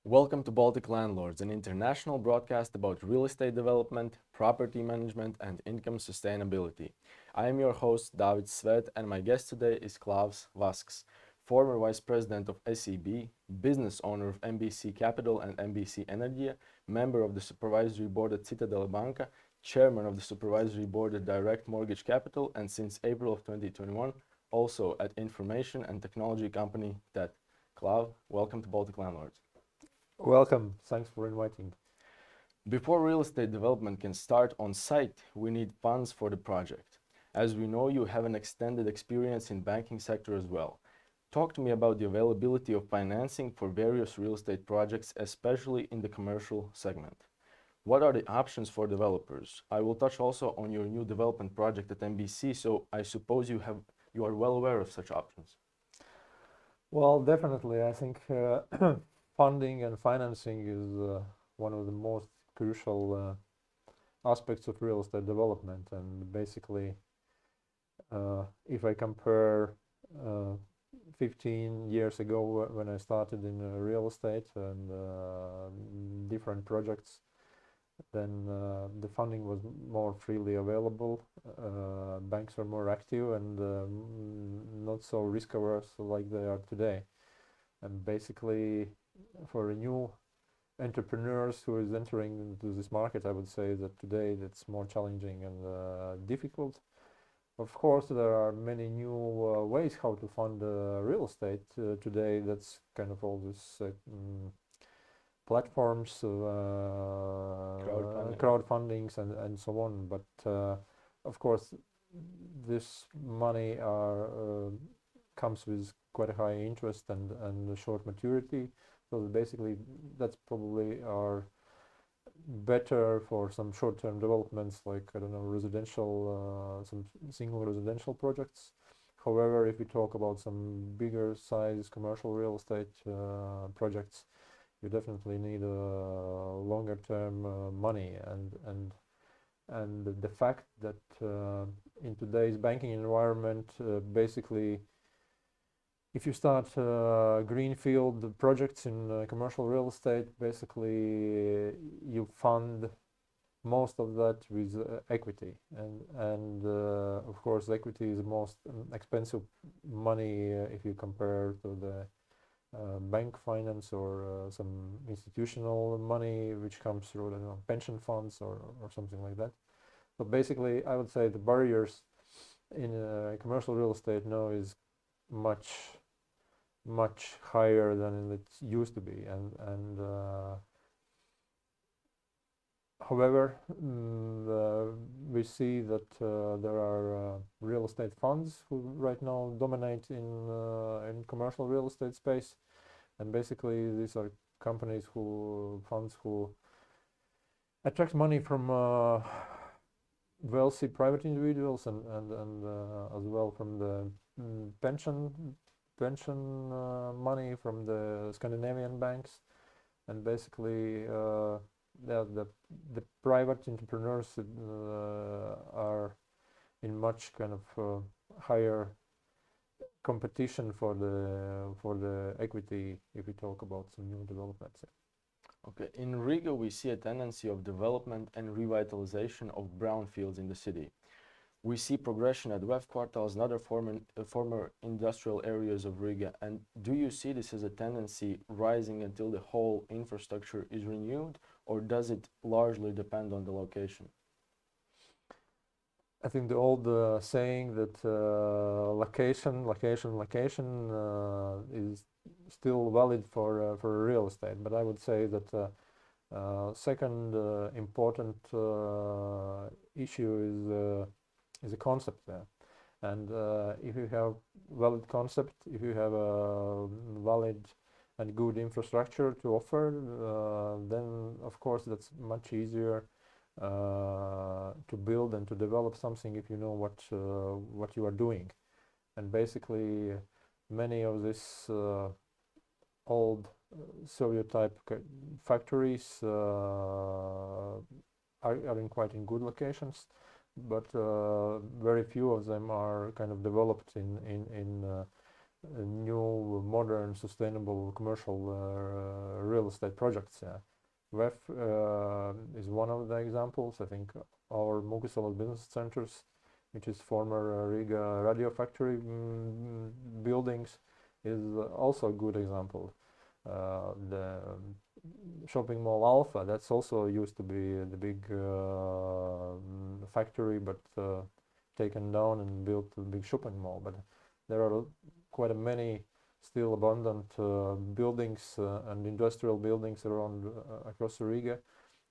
Welcome to Baltic Landlords, an international broadcast about real estate development, property management, and income sustainability. I am your host, David Svet, and my guest today is Klāvs Vasks, former vice president of SEB, business owner of MBC Capital and MBC Energia, member of the supervisory board at Citadele Banka, chairman of the supervisory board at Direct Mortgage Capital, and since April of 2021, also at information and technology company TET. Klāv, welcome to Baltic Landlords. Welcome. Thanks for inviting. Before real estate development can start on site, we need funds for the project. As we know, you have an extended experience in banking sector as well. Talk to me about the availability of financing for various real estate projects, especially in the commercial segment. What are the options for developers? I will touch also on your new development project at MBC, so I suppose you are well aware of such options. Well, definitely. I think funding and financing is one of the most crucial aspects of real estate development. And basically, if I compare 15 years ago when I started in real estate and different projects, then the funding was more freely available. Banks are more active and not so risk averse like they are today. And basically, for a new entrepreneurs who is entering into this market, I would say that today that's more challenging and difficult. Of course, there are many new ways how to fund real estate today. That's kind of all this platforms, crowdfundings and so on. But of course, this money comes with quite a high interest and a short maturity. So basically, that's probably are better for some short-term developments, like I don't know, residential, some single residential projects. However, if we talk about some bigger size commercial real estate projects, you definitely need a longer term money, and the fact that in today's banking environment, basically, if you start greenfield projects in commercial real estate, basically you fund most of that with equity, and of course equity is the most expensive money if you compare to the bank finance or some institutional money which comes through, I don't know, pension funds or something like that. So basically, I would say the barriers in commercial real estate now is much higher than it used to be, and however, we see that there are real estate funds who right now dominate in commercial real estate space, and basically these are funds who attract money from wealthy private individuals and as well from the pension money from the Scandinavian banks, and basically the private entrepreneurs are in much kind of higher competition for the equity if we talk about some new developments. Okay, in Riga we see a tendency of development and revitalization of brownfields in the city. We see progression at web quartals and other former industrial areas of Riga. And do you see this as a tendency rising until the whole infrastructure is renewed, or does it largely depend on the location? I think the old saying that location is still valid for real estate, but I would say that second important issue is a concept there. And if you have valid concept, if you have a valid and good infrastructure to offer, then of course that's much easier to build and to develop something if you know what you are doing. And basically, many of these old Soviet type factories are in good locations, but very few of them are kind of developed in new, modern, sustainable commercial real estate projects. WEF is one of the examples. I think our Mūku Sala business centers, which is former Riga radio factory buildings, is also a good example. The shopping mall Alpha, that's also used to be the big factory, but taken down and built a big shopping mall. But there are quite many still abundant buildings and industrial buildings around across Riga,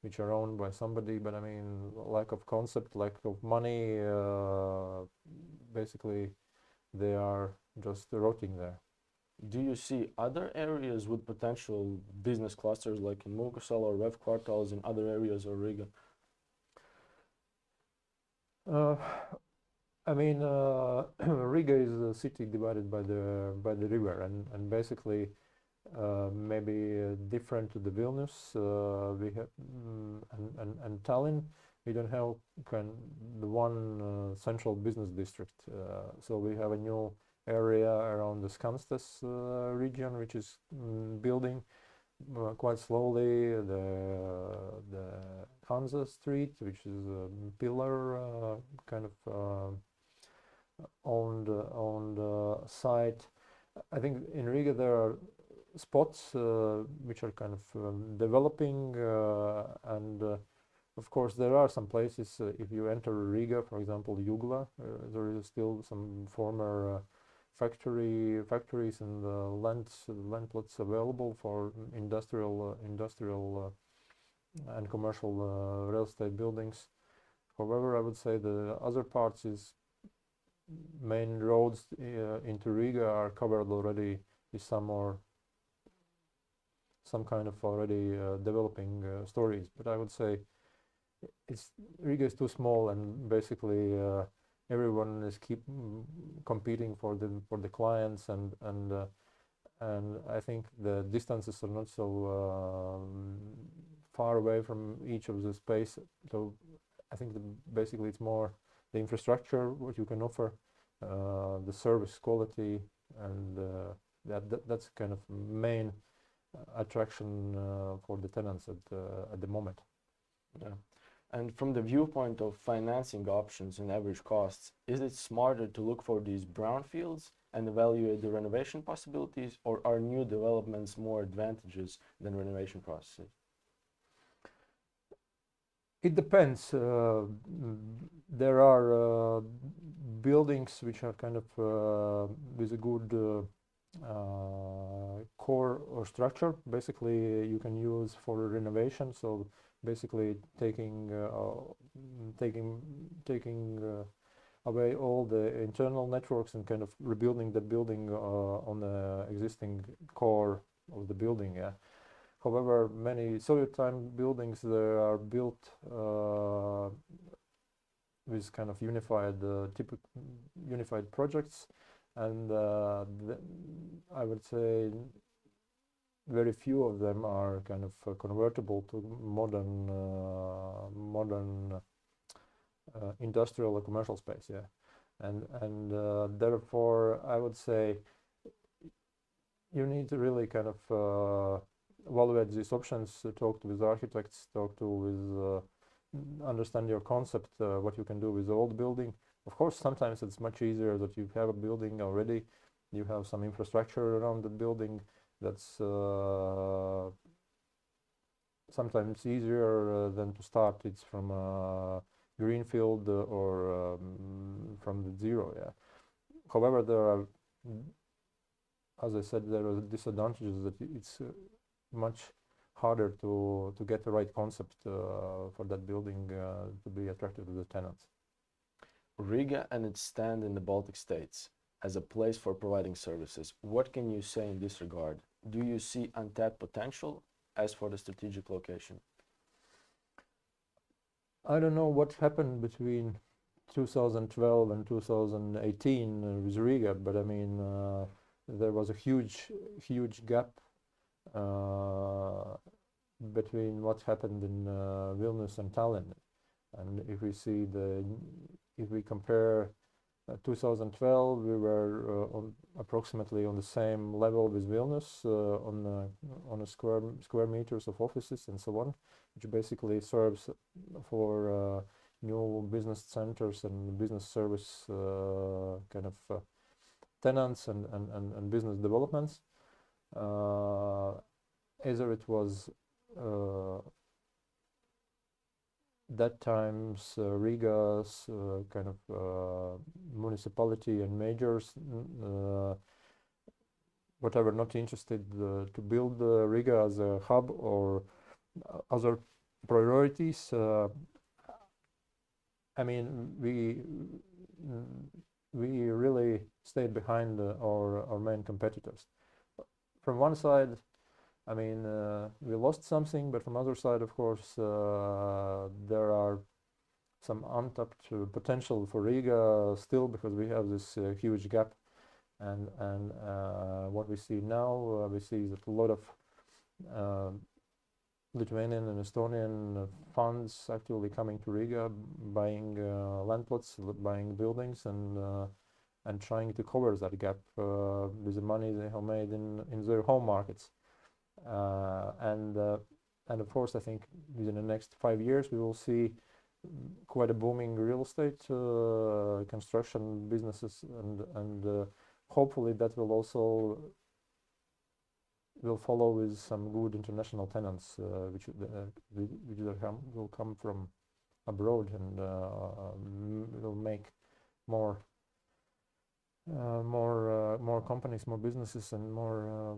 which are owned by somebody. But I mean, lack of concept, lack of money, basically they are just rotting there. Do you see other areas with potential business clusters like in Mūku Sala or Rev quartals in other areas of Riga? I mean, Riga is a city divided by the river, and basically maybe different to the Vilnius. We have and Tallinn. We don't have the one central business district. So we have a new area around the Skanstes region, which is building quite slowly. The Hansa Street, which is a pillar kind of owned site. I think in Riga there are spots which are kind of developing, and of course there are some places. If you enter Riga, for example, Jugla, there is still some former factories and land plots available for industrial and commercial real estate buildings. However, I would say the other parts is main roads into Riga are covered already with some kind of already developing stories. But I would say Riga is too small, and basically everyone is competing for the clients, and I think the distances are not so far away from each of the space. So I think basically it's more the infrastructure, what you can offer, the service quality, and that's kind of main attraction for the tenants at the moment. Yeah. And from the viewpoint of financing options and average costs, is it smarter to look for these brownfields and evaluate the renovation possibilities, or are new developments more advantageous than renovation processes? It depends. There are buildings which are kind of with a good core or structure. Basically, you can use for renovation. So basically, taking away all the internal networks and kind of rebuilding the building on the existing core of the building. Yeah. However, many Soviet time buildings they are built with kind of unified projects, and I would say very few of them are kind of convertible to modern industrial or commercial space. Yeah, and therefore I would say you need to really kind of evaluate these options, talk with architects, understand your concept, what you can do with the old building. Of course, sometimes it's much easier that you have a building already, you have some infrastructure around the building. That's sometimes easier than to start it from a greenfield or from the zero. Yeah. However, there are, as I said, there are disadvantages that it's much harder to get the right concept for that building to be attractive to the tenants. Riga and its stand in the Baltic states as a place for providing services. What can you say in this regard? Do you see untapped potential as for the strategic location? I don't know what happened between 2012 and 2018 with Riga, but I mean there was a huge gap between what happened in Vilnius and Tallinn. And if we compare 2012 we were approximately on the same level with Vilnius on a square meters of offices and so on, which basically serves for new business centers and business service kind of tenants and business developments. Either it was that time's Riga's kind of municipality and majors, whatever, not interested to build Riga as a hub or other priorities. I mean, we really stayed behind our main competitors. From one side, I mean, we lost something, but from other side, of course, there are some untapped potential for Riga still, because we have this huge gap. And what we see now, we see that a lot of Lithuanian and Estonian funds actively coming to Riga, buying land plots, buying buildings, and trying to cover that gap with the money they have made in their home markets. And of course, I think within the next 5 years we will see quite a booming real estate construction businesses, and hopefully that will also follow with some good international tenants, which will come from abroad and will make more companies, more businesses, and more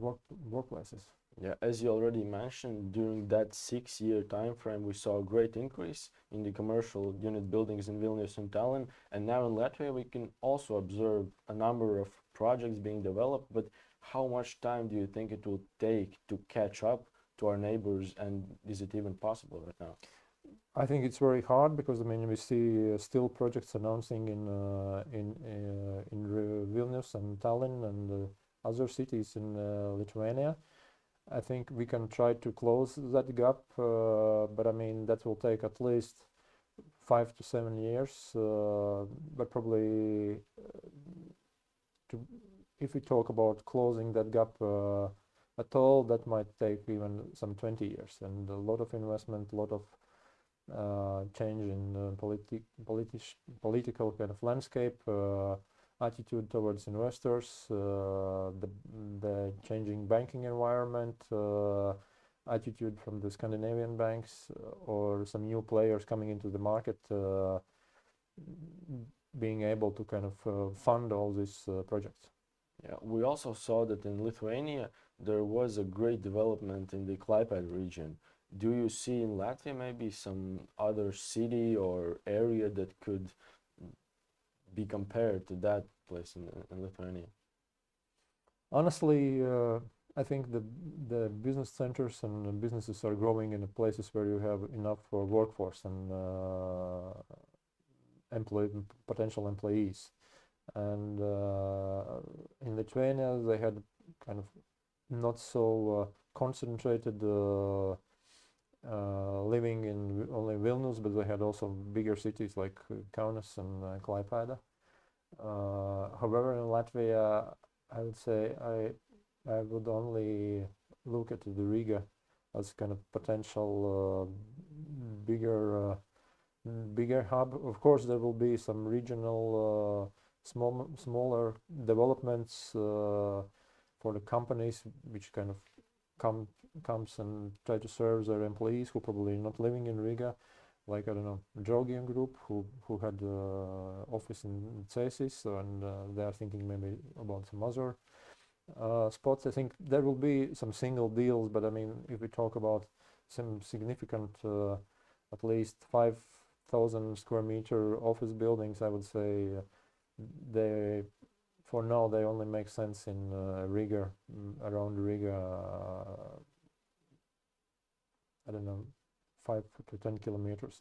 workplaces. Yeah, as you already mentioned, during that 6-year time frame, we saw a great increase in the commercial unit buildings in Vilnius and Tallinn, and now in Latvia we can also observe a number of projects being developed. But how much time do you think it will take to catch up to our neighbors, and is it even possible right now? I think it's very hard, because I mean, we see still projects announcing in Vilnius and Tallinn and other cities in Lithuania. I think we can try to close that gap, but I mean, that will take at least 5 to 7 years. But probably, if we talk about closing that gap at all, that might take even some 20 years, and a lot of investment, a lot of change in political kind of landscape, attitude towards investors, the changing banking environment, attitude from the Scandinavian banks, or some new players coming into the market, being able to kind of fund all these projects. Yeah, we also saw that in Lithuania there was a great development in the Klaipėda region. Do you see in Latvia maybe some other city or area that could be compared to that place in Lithuania? Honestly, I think the business centers and businesses are growing in the places where you have enough workforce and potential employees. And in Lithuania, they had kind of not so concentrated living in only Vilnius, but they had also bigger cities like Kaunas and Klaipėda. However, in Latvia, I would say I would only look at the Riga as kind of potential bigger hub. Of course, there will be some regional smaller developments for the companies which kind of comes and try to serve their employees who probably not living in Riga, like, I don't know, Georgian group who had office in Cēsis, and they are thinking maybe about some other spots. I think there will be some single deals, but I mean, if we talk about some significant, at least 5,000 square meter office buildings, I would say for now they only make sense in Riga, around Riga, I don't know, 5 to 10 kilometers.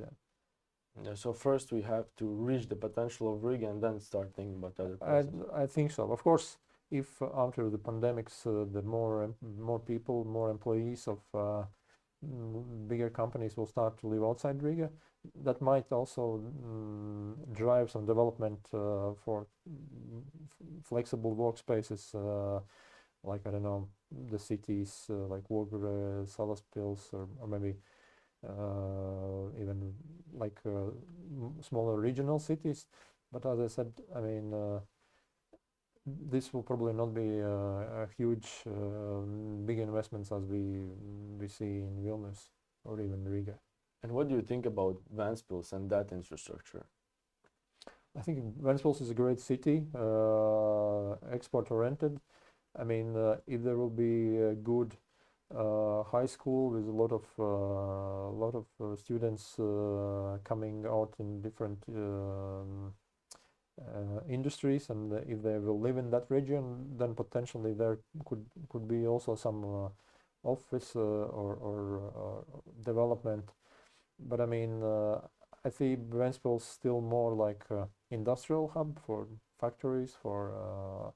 Yeah, so first we have to reach the potential of Riga and then start thinking about other places. I think so. Of course, if after the pandemics, the more people, more employees of bigger companies will start to live outside Riga. That might also drive some development for flexible workspaces, like, I don't know, the cities like Vogre, Salaspils, or maybe even like smaller regional cities. But as I said, I mean, this will probably not be a huge, big investments as we see in Vilnius or even Riga. And what do you think about Ventspils and that infrastructure? I think Ventspils is a great city, export-oriented. I mean, if there will be a good high school with a lot of students coming out in different industries, and if they will live in that region, then potentially there could be also some office or development. But I mean, I see Ventspils still more like industrial hub for factories, for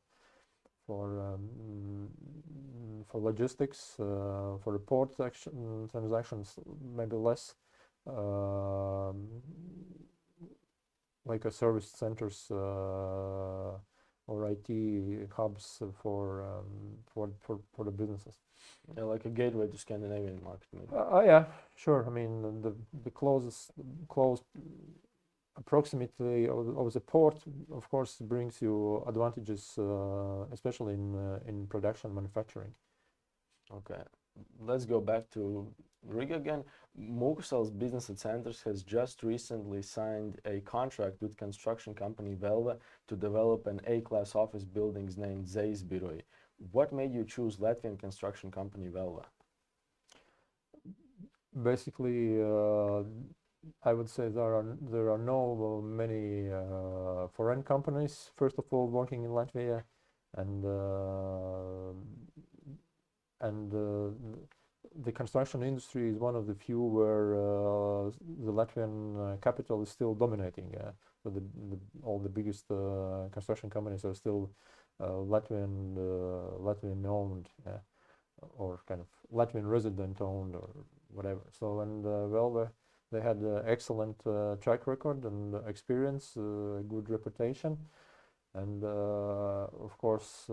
logistics, for the port transactions, maybe less like a service centers or IT hubs for the businesses. Yeah, like a gateway to Scandinavian market, maybe. Yeah, sure. I mean, the close proximity of the port, of course, brings you advantages, especially in production manufacturing. Okay, let's go back to Riga again. Mūku Sala's business centers has just recently signed a contract with construction company Velve to develop an A-class office buildings named Zeis Biroi. What made you choose Latvian construction company Velve? Basically, I would say there are no many foreign companies, first of all, working in Latvia, and the construction industry is one of the few where the Latvian capital is still dominating. So all the biggest construction companies are still Latvian owned, or kind of Latvian resident owned, or whatever. So, and well, they had excellent track record and experience, good reputation, and of course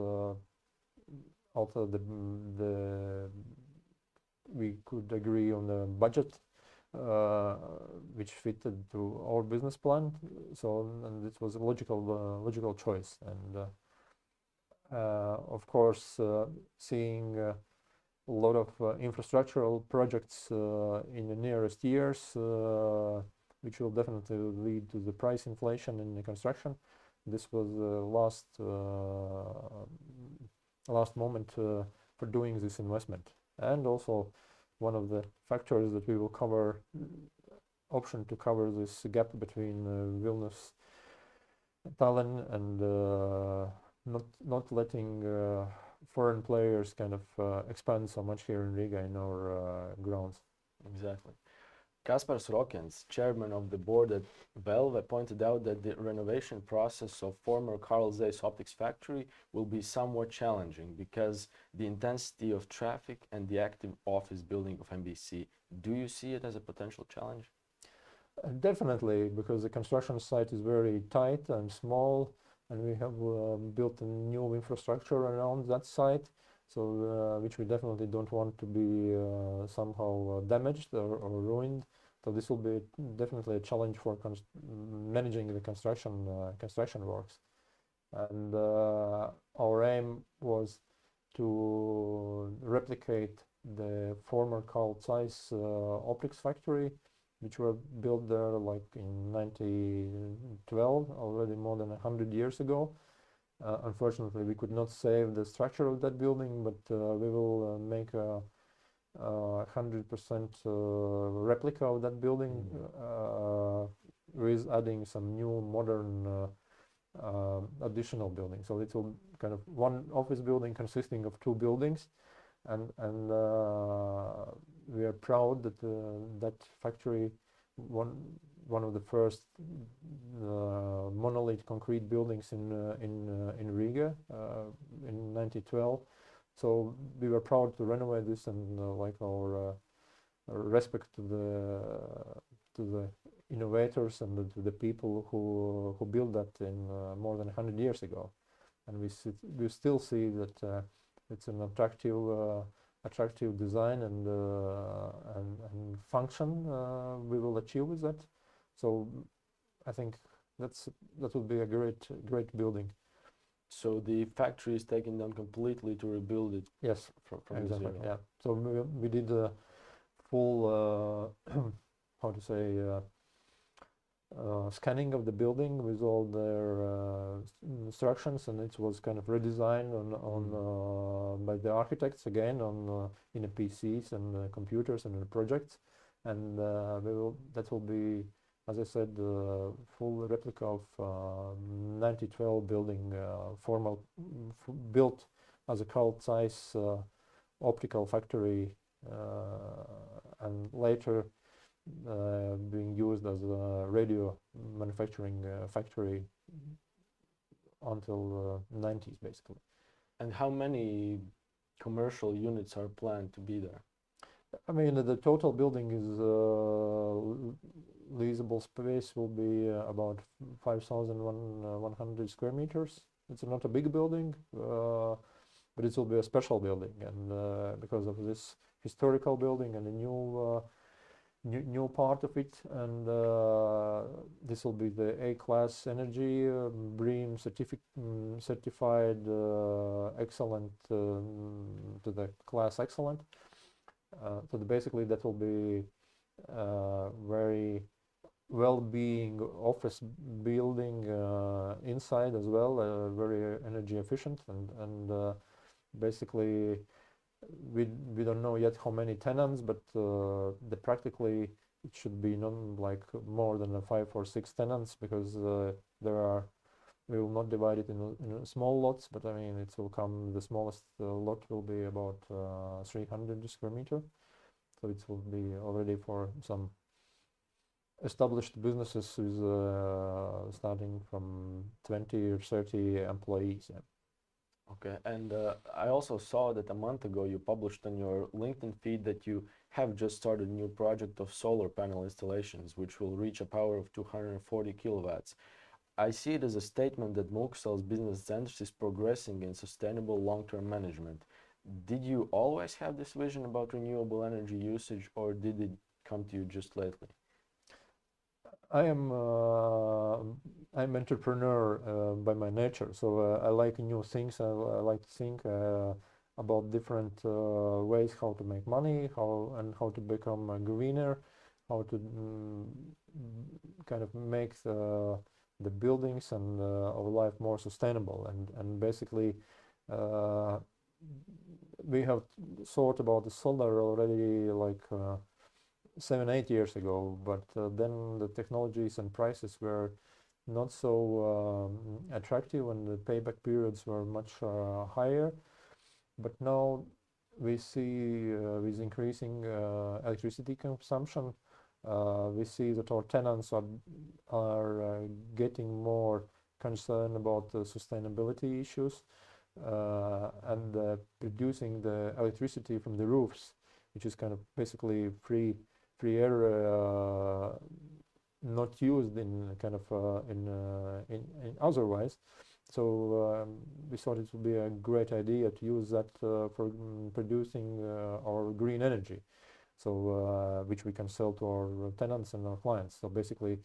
also we could agree on the budget which fitted to our business plan. So, and it was a logical choice. And of course, seeing a lot of infrastructural projects in the nearest years, which will definitely lead to the price inflation in the construction. This was the last moment for doing this investment, and also one of the factors that we will cover, option to cover this gap between Vilnius, Tallinn, and not letting foreign players kind of expand so much here in Riga in our grounds. Exactly. Kaspars Rokens, chairman of the board at Velve, pointed out that the renovation process of former Carl Zeiss optics factory will be somewhat challenging because the intensity of traffic and the active office building of MBC. Do you see it as a potential challenge? Definitely, because the construction site is very tight and small, and we have built a new infrastructure around that site, so which we definitely don't want to be somehow damaged or ruined. So this will be definitely a challenge for managing the construction works. And our aim was to replicate the former Carl Zeiss optics factory, which were built there like in 1912, already more than 100 years ago. Unfortunately, we could not save the structure of that building, but we will make a 100% replica of that building with adding some new modern additional buildings. So it will kind of one office building consisting of two buildings, and we are proud that that factory, one of the first monolith concrete buildings in Riga in 1912. So we were proud to renovate this, and like our respect to the innovators and to the people who built that in more than 100 years ago, and we still see that it's an attractive design and function we will achieve with that. So I think that would be a great building. So the factory is taken down completely to rebuild it. Yes, from exactly. zero. Yeah. So we did a full how to say scanning of the building with all their instructions, and it was kind of redesigned on by the architects again on in the PCs and computers and the projects, and that will be, as I said, full replica of 1912 building, built as a cult size optical factory, and later being used as a radio manufacturing factory until 90s basically. And how many commercial units are planned to be there? I mean, the total building is leasable space will be about 5,100 square meters. It's not a big building, but it will be a special building, and because of this historical building and the new part of it, and this will be the A-class energy, BREEAM certified excellent, to the class excellent. So basically that will be very well-being office building inside as well, very energy efficient, and basically we don't know yet how many tenants, but practically it should be like more than 5 or 6 tenants, because we will not divide it in small lots, but I mean it will come, the smallest lot will be about 300 square meter, so it will be already for some established businesses with starting from 20 or 30 employees. Yeah. Okay, and I also saw that a month ago you published on your LinkedIn feed that you have just started a new project of solar panel installations, which will reach a power of 240 kilowatts. I see it as a statement that Mūku Sala's business centers is progressing in sustainable long-term management. Did you always have this vision about renewable energy usage, or did it come to you just lately? I'm entrepreneur by my nature, so I like new things. I like to think about different ways how to make money, how to become greener, how to kind of make the buildings and our life more sustainable, and basically we have thought about the solar already like 7-8 years ago, but then the technologies and prices were not so attractive, and the payback periods were much higher. But now we see with increasing electricity consumption, we see that our tenants are getting more concerned about the sustainability issues, and producing the electricity from the roofs, which is kind of basically free air, not used in kind of in otherwise. So we thought it would be a great idea to use that for producing our green energy, so which we can sell to our tenants and our clients. So basically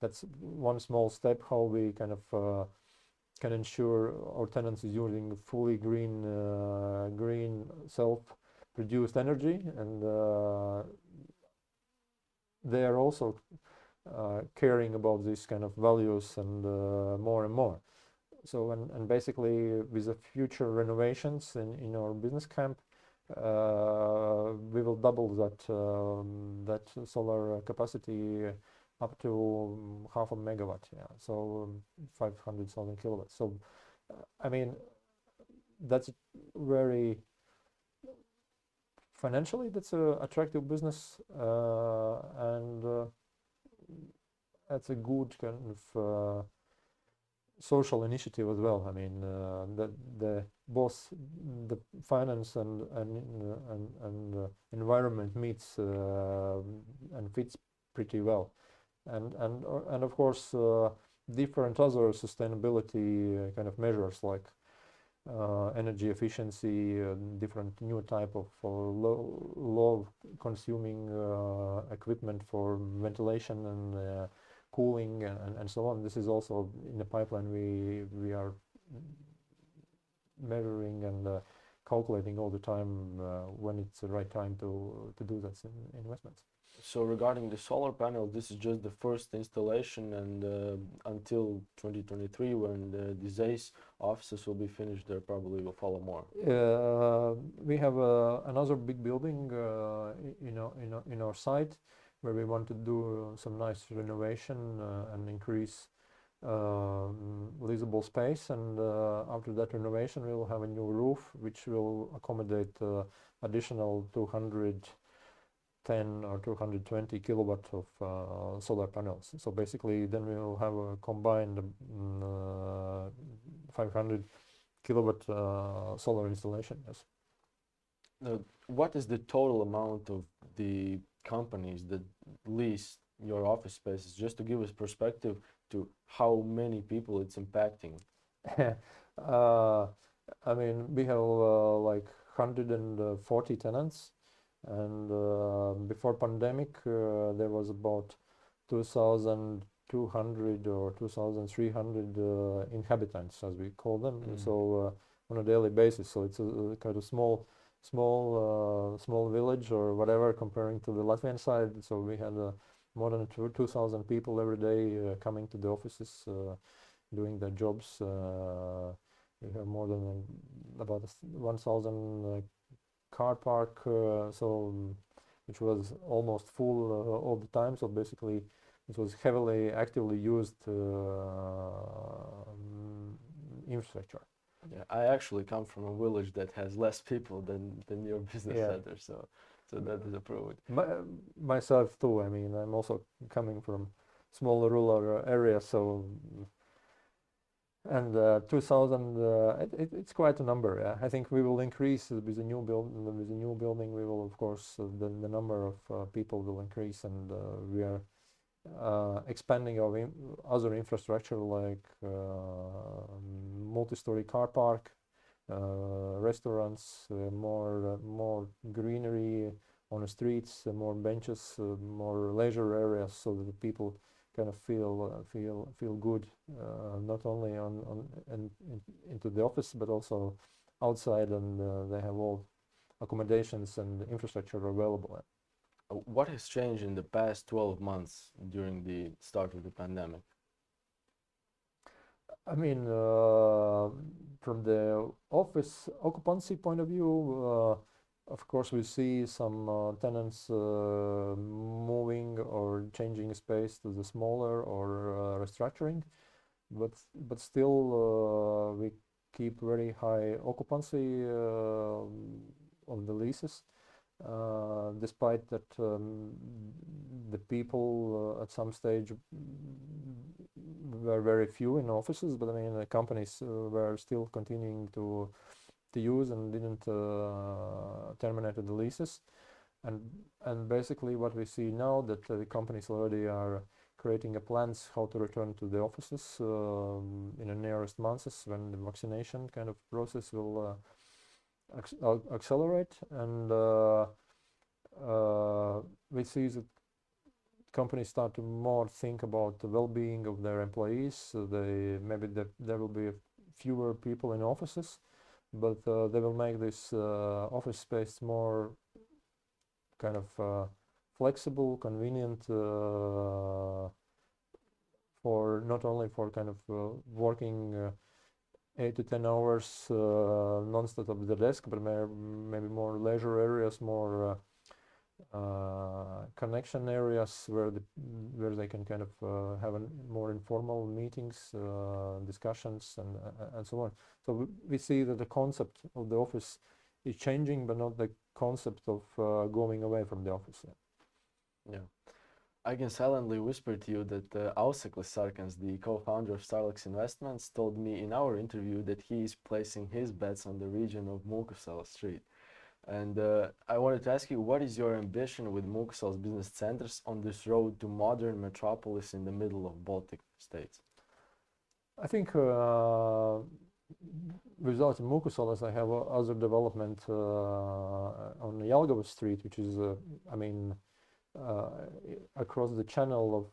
that's one small step how we kind of can ensure our tenants is using fully green self-produced energy, and they are also caring about these kind of values, and more and more. So and basically with the future renovations in our business camp, we will double that solar capacity up to 0.5 megawatt. Yeah, so 500,000 kilowatts. So I mean that's very financially that's a attractive business, and that's a good kind of social initiative as well. I mean, the both the finance and environment meets and fits pretty well, and of course different other sustainability kind of measures like energy efficiency, different new type of low consuming equipment for ventilation and cooling and so on. This is also in the pipeline. We are measuring and calculating all the time when it's the right time to do that investments. So regarding the solar panel, this is just the first installation, and until 2023, when these ACE offices will be finished, there probably will follow more. We have another big building in our site where we want to do some nice renovation and increase leasable space, and after that renovation we will have a new roof which will accommodate additional 210 or 220 kilowatt of solar panels. So basically then we will have a combined 500 kilowatt solar installation. Yes. What is the total amount of the companies that lease your office spaces, just to give us perspective to how many people it's impacting? I mean, we have like 140 tenants, and before pandemic there was about 2,200 or 2,300 inhabitants, as we call them. So on a daily basis, so it's a kind of small village or whatever comparing to the Latvian side. So we had more than 2,000 people every day coming to the offices, doing their jobs. We have more than about 1,000 car park, so which was almost full all the time. So basically, it was heavily, actively used infrastructure. Yeah, I actually come from a village that has less people than your business center, so that is approved. Myself too. I mean, I'm also coming from small rural area, so and 2,000. It's quite a number. Yeah, I think we will increase with the new building. With the new building, we will, of course, the number of people will increase, and we are expanding our other infrastructure like multi-story car park, restaurants, more greenery on the streets, more benches, more leisure areas, so that the people kind of feel good, not only into the office but also outside, and they have all accommodations and infrastructure available. What has changed in the past 12 months during the start of the pandemic? I mean, from the office occupancy point of view, of course, we see some tenants moving or changing space to the smaller or restructuring, but still we keep very high occupancy of the leases. Despite that, the people at some stage were very few in offices, but I mean the companies were still continuing to use and didn't terminate the leases, and basically what we see now that the companies already are creating plans how to return to the offices in the nearest months when the vaccination kind of process will accelerate, and we see that companies start to more think about the well-being of their employees. There will be fewer people in offices, but they will make this office space more kind of flexible, convenient for not only for kind of working 8 to 10 hours non-stop at the desk, but maybe more leisure areas, more connection areas where they can kind of have more informal meetings, discussions, and so on. So we see that the concept of the office is changing, but not the concept of going away from the office. Yeah. I can silently whisper to you that Auseklis Sarkans, the co-founder of Starlux Investments, told me in our interview that he is placing his bets on the region of Mūku Sala Street. And I wanted to ask you, what is your ambition with Mūku Sala's business centers on this road to modern metropolis in the middle of Baltic states? I think without Mūku Salas, I have other development on Jelgava Street, which is, across the channel of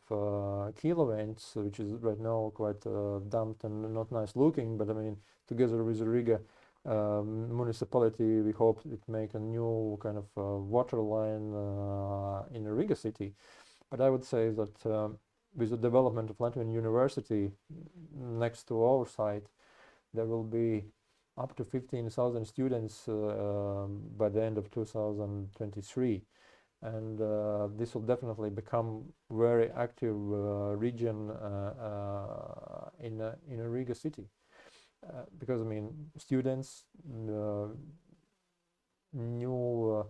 Klāvs, which is right now quite damped and not nice looking. But I mean, together with Riga municipality, we hope it make a new kind of water line in the Riga city. But I would say that with the development of Latvian University next to our site, there will be up to 15,000 students by the end of 2023. And this will definitely become very active region in a Riga city. Because I mean, students, new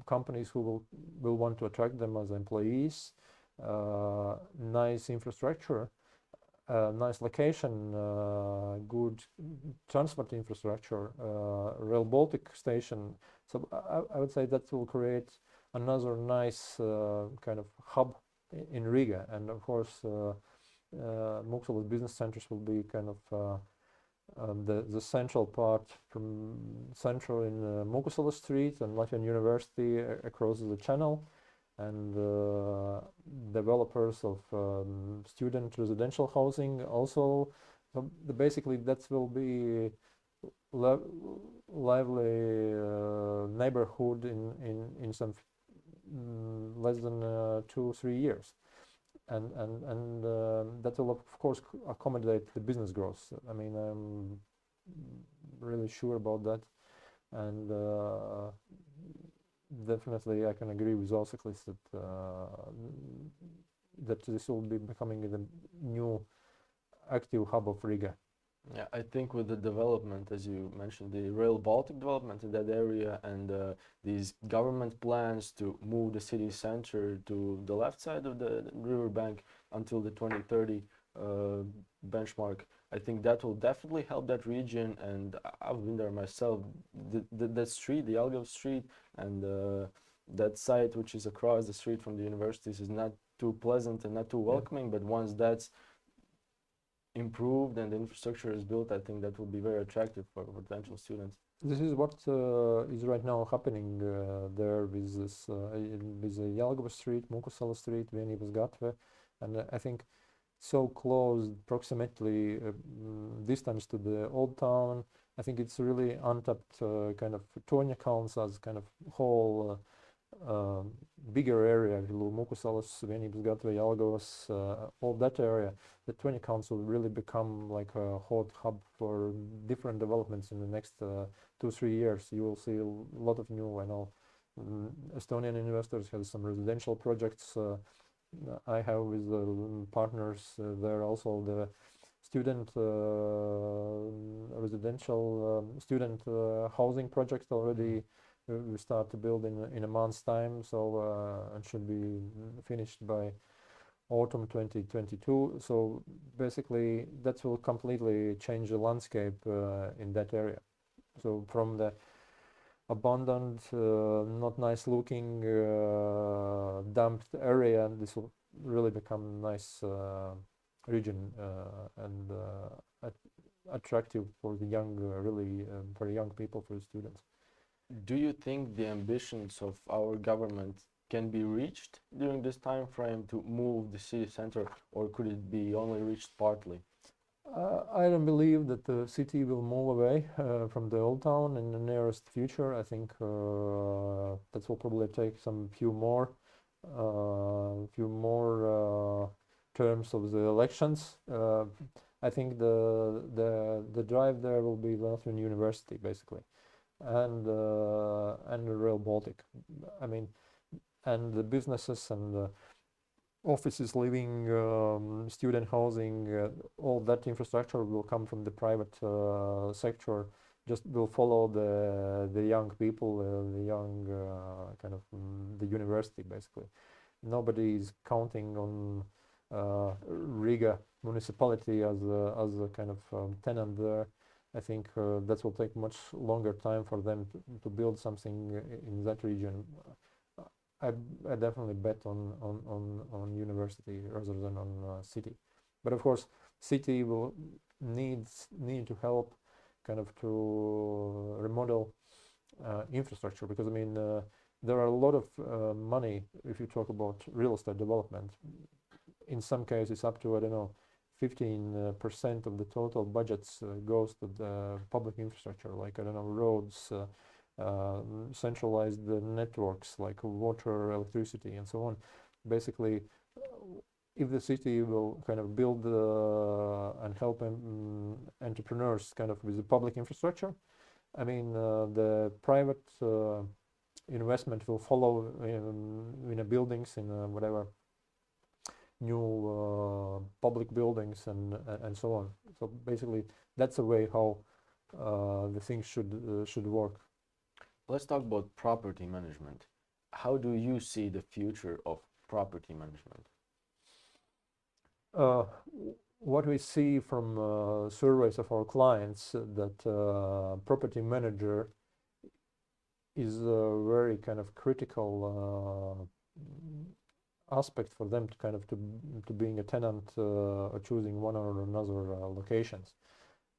companies who will want to attract them as employees, nice infrastructure, nice location, good transport infrastructure, Rail Baltic station. So I would say that will create another nice kind of hub in Riga. And of course, Mūku Sala's business centers will be kind of the central part from central in Mūku Sala Street and Latvian University across the channel, and developers of student residential housing also. So basically that will be lively neighborhood in some less than 2-3 years. And that will of course accommodate the business growth. I mean, I'm really sure about that, and definitely I can agree with Auseklis that this will be becoming the new active hub of Riga. Yeah, I think with the development, as you mentioned, the Rail Baltic development in that area, and these government plans to move the city center to the left side of the riverbank until the 2030 benchmark, I think that will definitely help that region. And I've been there myself. That street, the Jelgava Street, and that site which is across the street from the universities is not too pleasant and not too welcoming. But once that's improved and the infrastructure is built, I think that will be very attractive for potential students. This is what is right now happening there with this with the Jelgava Street, Mūku Sala Street, Vienības gatve, and I think so close proximately distance to the old town. I think it's really untapped kind of Toņa Kalns as kind of whole bigger area, Mūku Salas, Vienības gatve, Jelgavas, all that area. The Toņa Kalns will really become like a hot hub for different developments in the next 2-3 years. You will see a lot of new, I know, Estonian investors have some residential projects. I have with partners there also the student residential student housing project already. We start to build in a month's time, so it should be finished by autumn 2022. So basically that will completely change the landscape in that area. So from the abandoned, not nice looking, dumped area, this will really become a nice region and attractive for the young, really for young people, for the students. Do you think the ambitions of our government can be reached during this time frame to move the city center, or could it be only reached partly? I don't believe that the city will move away from the old town in the nearest future. I think that will probably take some few more terms of the elections. I think the drive there will be Latvian University basically, and the Rail Baltic. I mean, and the businesses and the offices, living, student housing, all that infrastructure will come from the private sector. Just will follow the young people, the young kind of the university basically. nobody is counting on Riga municipality as a kind of tenant there. I think that will take much longer time for them to build something in that region. I definitely bet on university rather than on city. But of course, city will need to help kind of to remodel infrastructure, because I mean there are a lot of money if you talk about real estate development. In some cases up to, I don't know, 15% of the total budgets goes to the public infrastructure, like, I don't know, roads, centralized networks like water, electricity, and so on. Basically, if the city will kind of build and help entrepreneurs kind of with the public infrastructure, I mean, the private investment will follow in a buildings, in whatever new public buildings and so on. So basically, that's a way how the things should work. Let's talk about property management. How do you see the future of property management? What we see from surveys of our clients, that property manager is a very kind of critical aspect for them to kind of to being a tenant or choosing one or another locations.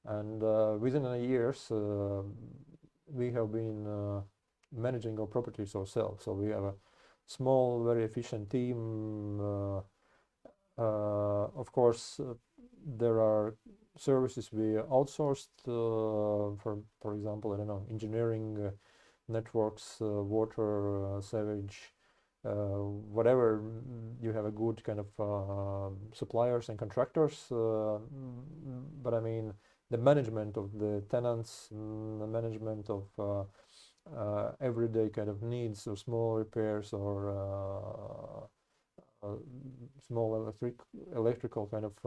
And within a years we have been managing our properties ourselves. So we have a small, very efficient team. Of course, there are services we outsourced, for example, I don't know, engineering, networks, water, sewage, whatever. You have a good kind of suppliers and contractors, but I mean, the management of the tenants, the management of everyday kind of needs, or small repairs, or small electrical kind of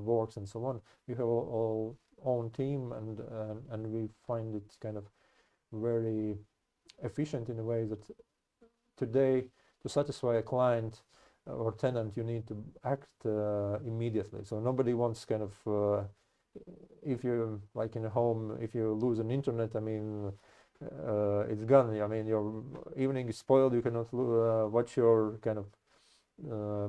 works and so on. You have all own team, and we find it kind of very efficient in a way that today, to satisfy a client or tenant, you need to act immediately. So nobody wants kind of if you, like in a home, if you lose an internet, I mean, it's gone. I mean, your evening is spoiled. You cannot watch your kind of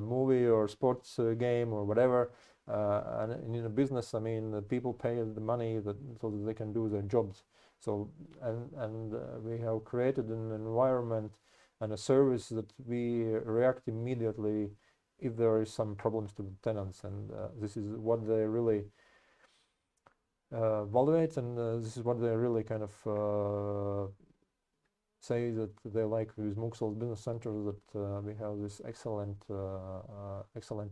movie or sports game or whatever. And in a business, I mean, people pay the money so that they can do their jobs. So and we have created an environment and a service that we react immediately if there is some problems to the tenants, and this is what they really evaluate, and this is what they really kind of say that they like with Mūku Sala Business Center, that we have this excellent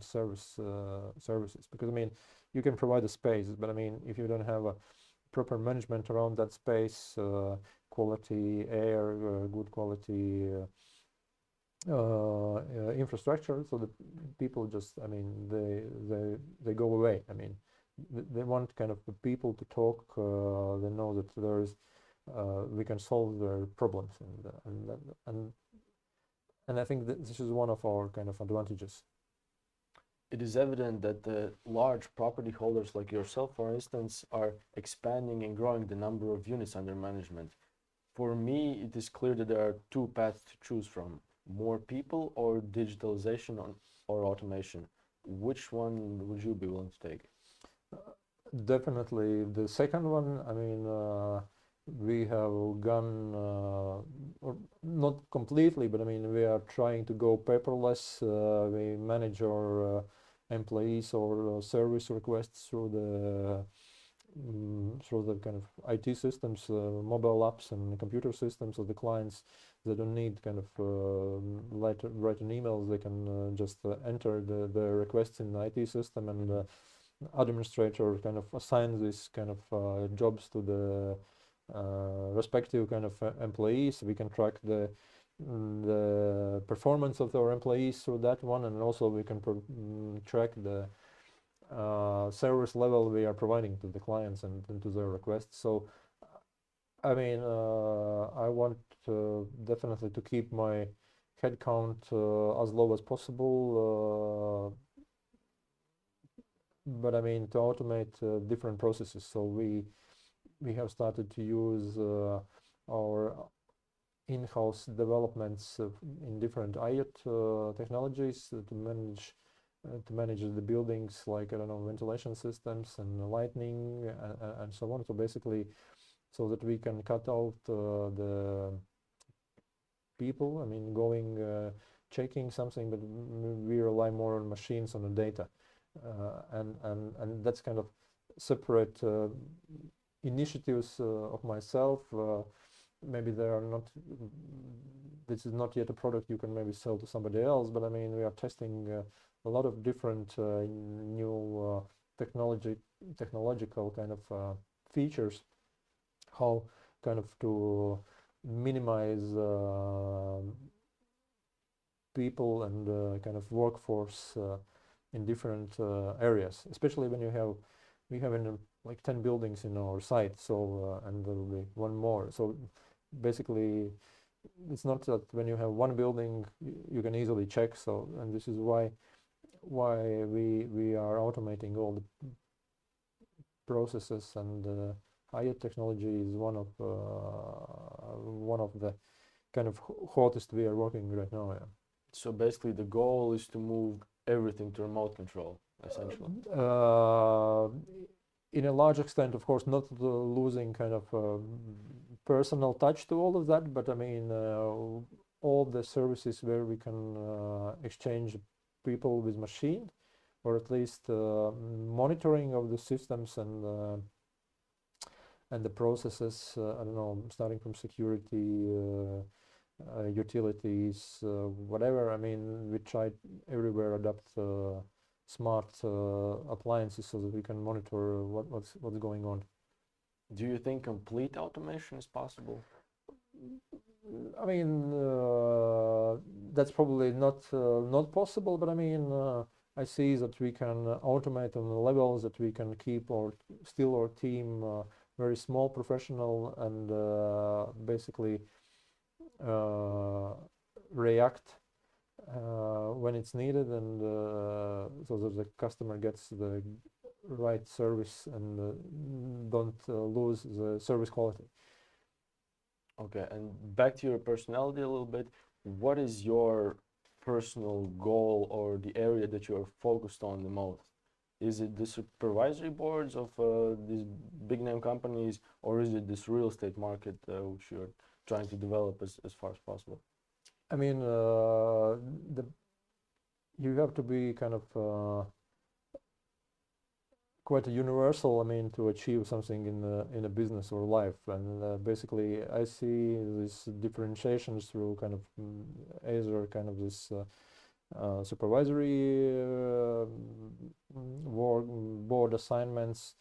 services. Because I mean, you can provide a space, but I mean, if you don't have a proper management around that space, quality air, good quality infrastructure, so the people just, I mean, they go away. I mean, they want kind of the people to talk. They know that there is we can solve their problems, and I think that this is one of our kind of advantages. It is evident that the large property holders like yourself, for instance, are expanding and growing the number of units under management. For me, it is clear that there are two paths to choose from: more people or digitalization or automation. Which one would you be willing to take? Definitely the second one. I mean, we have gone, or not completely, but I mean, we are trying to go paperless. We manage our employees or service requests through the kind of IT systems, mobile apps and computer systems of the clients. They don't need kind of write an email. They can just enter the requests in the IT system, and administrator kind of assigns this kind of jobs to the respective kind of employees. We can track the performance of our employees through that one, and also we can track the service level we are providing to the clients and to their requests. So I mean, I want definitely to keep my headcount as low as possible, but I mean to automate different processes. So we have started to use our in-house developments in different IoT technologies to manage the buildings, like, I don't know, ventilation systems and lighting and so on. So basically, so that we can cut out the people, I mean, going checking something, but we rely more on machines, on the data, and that's kind of separate initiatives of myself. Maybe they are not, this is not yet a product you can maybe sell to somebody else, but I mean, we are testing a lot of different new technological kind of features, how kind of to minimize people and kind of workforce in different areas, especially when we have like 10 buildings in our site, so and there will be one more. So basically, it's not that when you have one building you can easily check. So, and this is why we are automating all the processes, and IoT technology is one of the kind of hottest we are working right now. Yeah. So basically, the goal is to move everything to remote control, essentially. In a large extent, of course, not losing kind of personal touch to all of that, but I mean, all the services where we can exchange people with machine, or at least monitoring of the systems and the processes. I don't know, starting from security, utilities, whatever. I mean, we try everywhere adapt smart appliances so that we can monitor what's going on. Do you think complete automation is possible? I mean, that's probably not possible, but I mean, I see that we can automate on the levels that we can keep our team very small, professional, and basically react when it's needed, and so that the customer gets the right service and don't lose the service quality. Okay, and back to your personality a little bit. What is your personal goal or the area that you are focused on the most? Is it the supervisory boards of these big name companies, or is it this real estate market which you're trying to develop as far as possible? I mean, you have to be kind of quite a universal, I mean, to achieve something in a business or life. And basically, I see these differentiations through kind of either kind of this supervisory board assignments,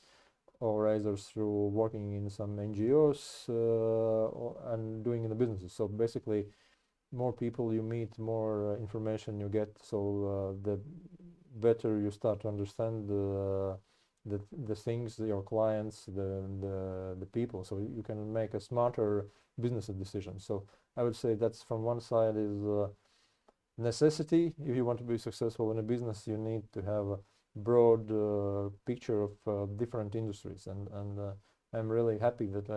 or either through working in some NGOs and doing in the businesses. So basically, more people you meet, more information you get. So the better you start to understand the things, your clients, the people. So you can make a smarter business decision. So I would say that's from one side is necessity. If you want to be successful in a business, you need to have a broad picture of different industries, and I'm really happy that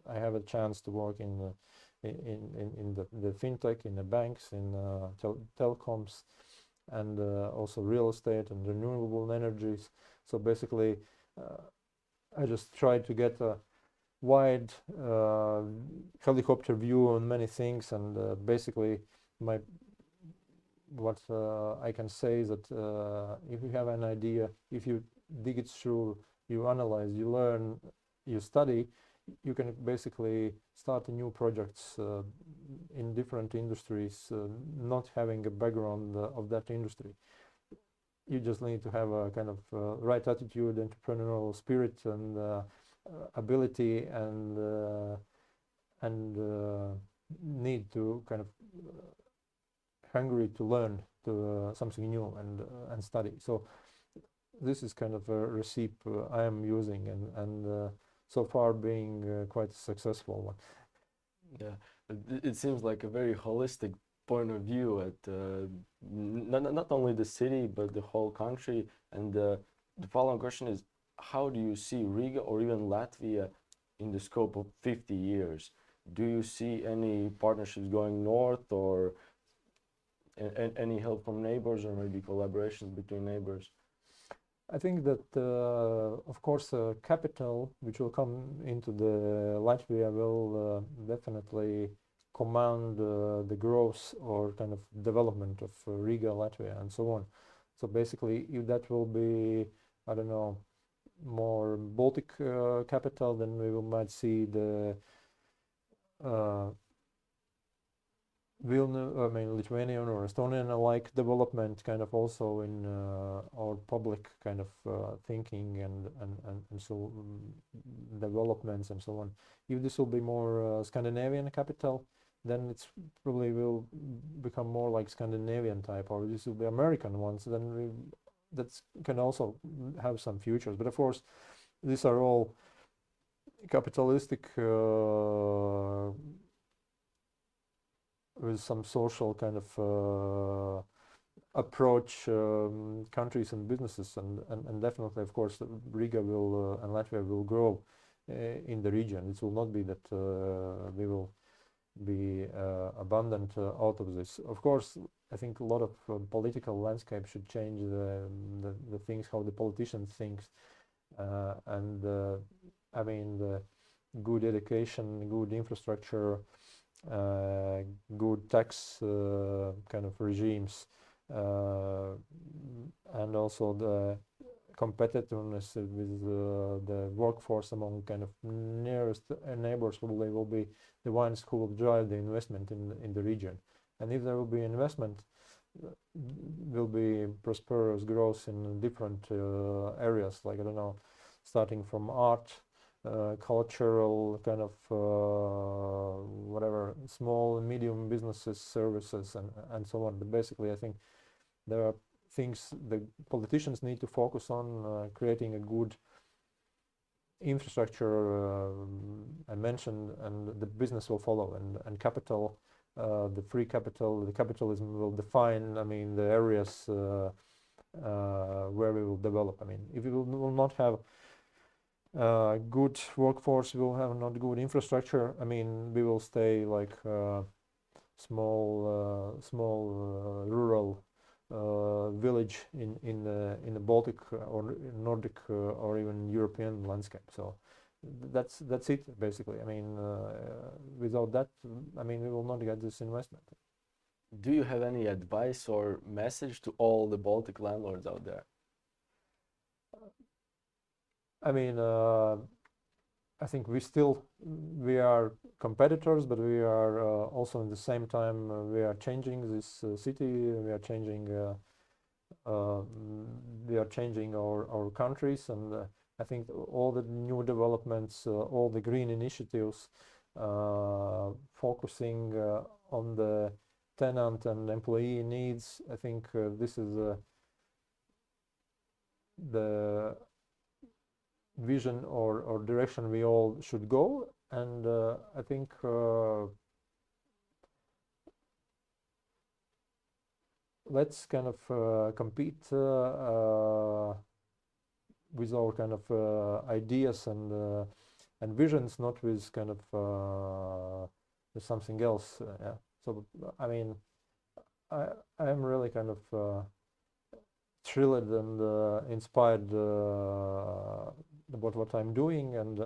I have a chance to work in the fintech, in the banks, in telecoms, and also real estate and renewable energies. So basically, I just try to get a wide helicopter view on many things, and basically what I can say is that if you have an idea, if you dig it through, you analyze, you learn, you study, you can basically start new projects in different industries, not having a background of that industry. You just need to have a kind of right attitude, entrepreneurial spirit, and ability, and need to kind of hungry to learn something new and study. So this is kind of a recipe I am using, and so far being quite a successful one. Yeah, It seems like a very holistic point of view at not only the city but the whole country. And the following question is, how do you see Riga or even Latvia in the scope of 50 years? Do you see any partnerships going north, or any help from neighbors, or maybe collaborations between neighbors? I think that, of course, capital which will come into the Latvia will definitely command the growth or kind of development of Riga, Latvia, and so on. So basically, if that will be, I don't know, more Baltic capital, then we might see the Lithuanian or Estonian-like development kind of also in our public kind of thinking and so developments and so on. If this will be more Scandinavian capital, then it's probably will become more like Scandinavian type, or this will be American ones, then that can also have some futures. But of course, these are all capitalistic with some social kind of approach countries and businesses, and definitely, of course, Riga will and Latvia will grow in the region. It will not be that we will be abundant out of this. Of course, I think a lot of political landscape should change the things, how the politicians think, and the good education, good infrastructure, good tax kind of regimes, and also the competitiveness with the workforce among kind of nearest neighbors probably will be the ones who will drive the investment in the region. And if there will be investment, will be prosperous growth in different areas, like, I don't know, starting from art, cultural kind of whatever, small and medium businesses, services, and so on. But basically, I think there are things the politicians need to focus on, creating a good infrastructure, I mentioned, and the business will follow, and capital, the free capital, the capitalism will define, the areas where we will develop. If we will not have good workforce, we will have not good infrastructure, we will stay like small rural village in the Baltic or Nordic or even European landscape. So that's it basically. Without that, we will not get this investment. Do you have any advice or message to all the Baltic landlords out there? I think we are competitors, but we are also in the same time we are changing this city. We are changing our countries, and I think all the new developments, all the green initiatives, focusing on the tenant and employee needs. I think this is the vision or direction we all should go, and I think let's kind of compete with our kind of ideas and visions, not with kind of with something else. Yeah. So I am really kind of thrilled and inspired about what I'm doing and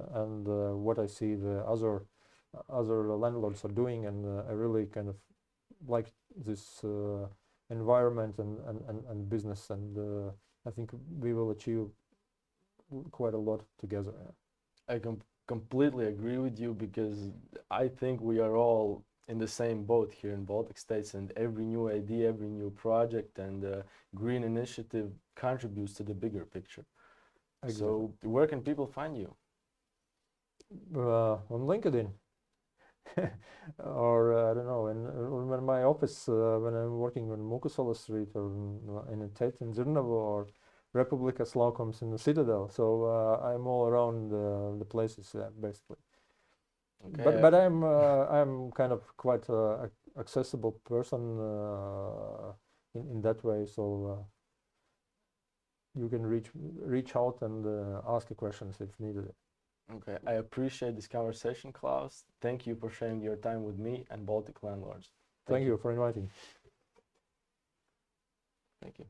what I see the other landlords are doing, and I really kind of like this environment and business, and I think we will achieve quite a lot together. I completely agree with you, because I think we are all in the same boat here in Baltic states, and every new idea, every new project and green initiative contributes to the bigger picture. Exactly. So where can people find you? On LinkedIn. Or I don't know, in my office when I'm working on Mūku Sala street, or in Tate in Zirnavo, or Republika Slaukums in the Citadel. So I'm all around the places basically. Okay. But I'm kind of quite accessible person in that way, so you can reach out and ask questions if needed. Okay, I appreciate this conversation, Klāvs. Thank you for sharing your time with me and Baltic Landlords. Thank you for inviting. Thank you.